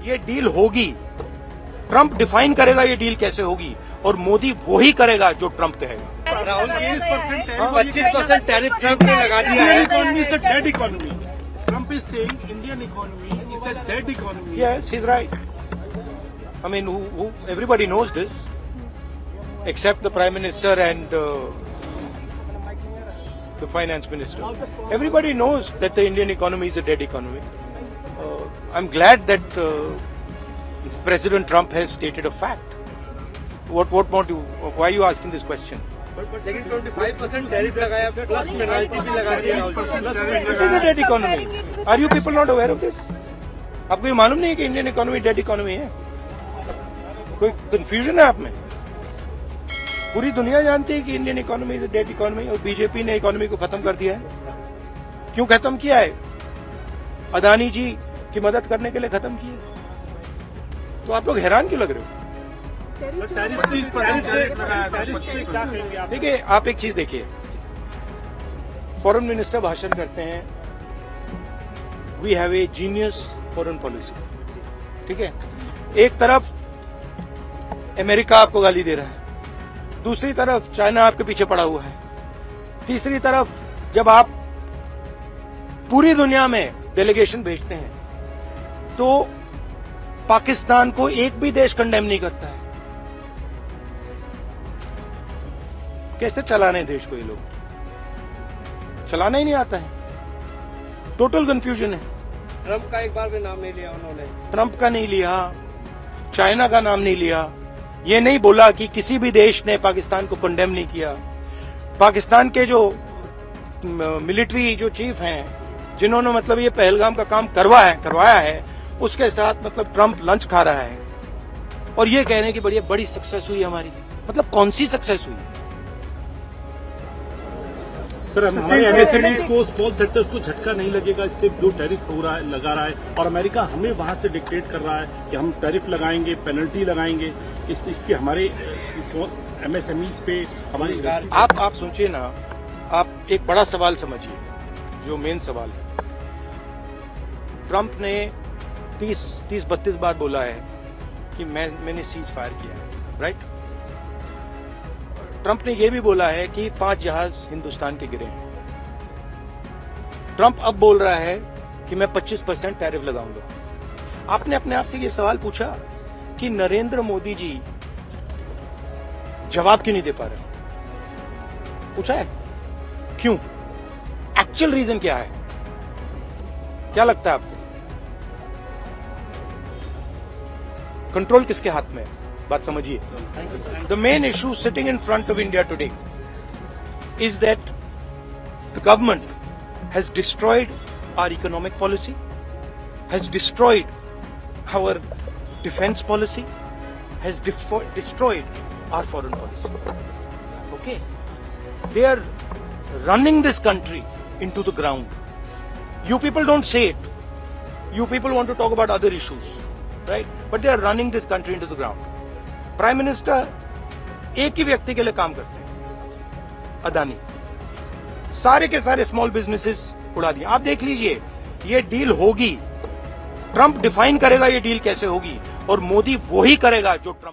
ये डील होगी। Trump define करेगा ये डील कैसे होगी और मोदी वो ही करेगा जो ट्रंप कहेगा। राहुल 25% टैरिफ ट्रंप ने लगा दिया है। Economy is a dead economy. Trump is saying Indian economy is a dead economy. Yes, he's right. I mean, everybody knows this, except the Prime Minister and the Finance Minister. Everybody knows that the Indian economy is a dead economy. I'm glad that President Trump has stated a fact. What more do you? Why are you asking this question? लेकिन 25% tariff लगाया, plus penalty भी लगा दी है। It is a dead economy. Are you people not aware of this? आपको ये मालूम नहीं है कि इंडियन इकोनॉमी डेड इकोनॉमी है? कोई कंफ्यूजन है आप में? पूरी दुनिया जानती है कि Indian economy is a dead economy और बीजेपी ने इकोनॉमी को खत्म कर दिया है। क्यों खत्म किया है? अदानी जी की मदद करने के लिए खत्म किया। तो आप लोग हैरान क्यों लग रहे हो? देखिए, आप एक चीज देखिए, फॉरेन मिनिस्टर भाषण करते हैं, we have a genius foreign policy, ठीक है। एक तरफ अमेरिका आपको गाली दे रहा है, दूसरी तरफ चाइना आपके पीछे पड़ा हुआ है, तीसरी तरफ जब आप पूरी दुनिया में डेलीगेशन भेजते हैं तो पाकिस्तान को एक भी देश कंडेम नहीं करता है। कैसे चलाने देश को? ये लोग चलाना ही नहीं आता है। टोटल कंफ्यूजन है। ट्रंप का एक बार भी नाम नहीं लिया उन्होंने। ट्रंप का नहीं लिया, चाइना का नाम नहीं लिया, ये नहीं बोला कि किसी भी देश ने पाकिस्तान को कंडेम नहीं किया। पाकिस्तान के जो मिलिट्री जो चीफ हैं, जिन्होंने मतलब ये पहलगाम का काम करवाया है, उसके साथ मतलब ट्रंप लंच खा रहा है और ये कह रहे हैं कि बड़ी बड़ी सक्सेस हुई हमारी। मतलब कौन सी सक्सेस हुई? सर, हमारे एमएसएमईज को, स्मॉल सेक्टर्स को झटका नहीं लगेगा इससे जो टैरिफ लगा रहा है, और अमेरिका हमें वहां से डिक्टेट कर रहा है कि हम टैरिफ लगाएंगे, पेनल्टी लगाएंगे, इसकी हमारे एमएसएमईज पे हमारी। आप सोचिए ना, आप एक बड़ा सवाल समझिए, जो मेन सवाल है। ट्रंप ने 30-32 बार बोला है कि मैंने सीज फायर किया है, राइट। ट्रंप ने यह भी बोला है कि 5 जहाज हिंदुस्तान के गिरे हैं। ट्रंप अब बोल रहा है कि मैं 25% टैरिफ लगाऊंगा। आपने अपने आप से ये सवाल पूछा कि नरेंद्र मोदी जी जवाब क्यों नहीं दे पा रहे? पूछा है क्यों? एक्चुअल रीजन क्या है? क्या लगता है आपको? कंट्रोल किसके हाथ में है? बात समझिए। The main issue sitting in front of India today is that the government has destroyed our economic policy, has destroyed our defense policy, has destroyed our foreign policy. Okay? They are running this country into the ground. You people don't say it. You people want to talk about other issues, right? But they are running this country into the ground. Prime minister एक ही व्यक्ति के लिए काम करते हैं, अदानी। सारे के सारे स्मॉल बिजनेसेस उड़ा दिए। आप देख लीजिए, ये डील होगी। ट्रंप डिफाइन करेगा ये डील कैसे होगी और मोदी वो ही करेगा जो ट्रंप